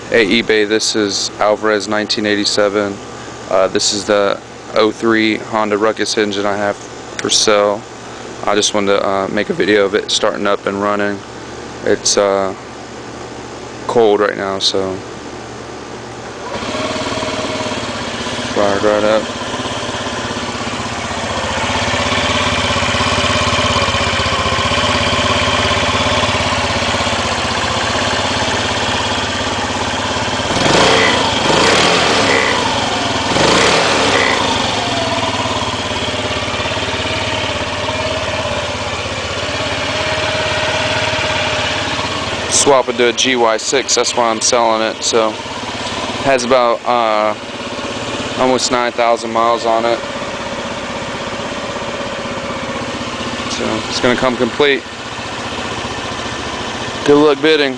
Hey eBay, this is alvarez1987. This is the 03 Honda Ruckus engine I have for sale. I just wanted to make a video of it starting up and running. It's cold right now, so fired right up. Swap it to a GY6, that's why I'm selling it. So it has about almost 9,000 miles on it, so it's gonna come complete. Good luck bidding.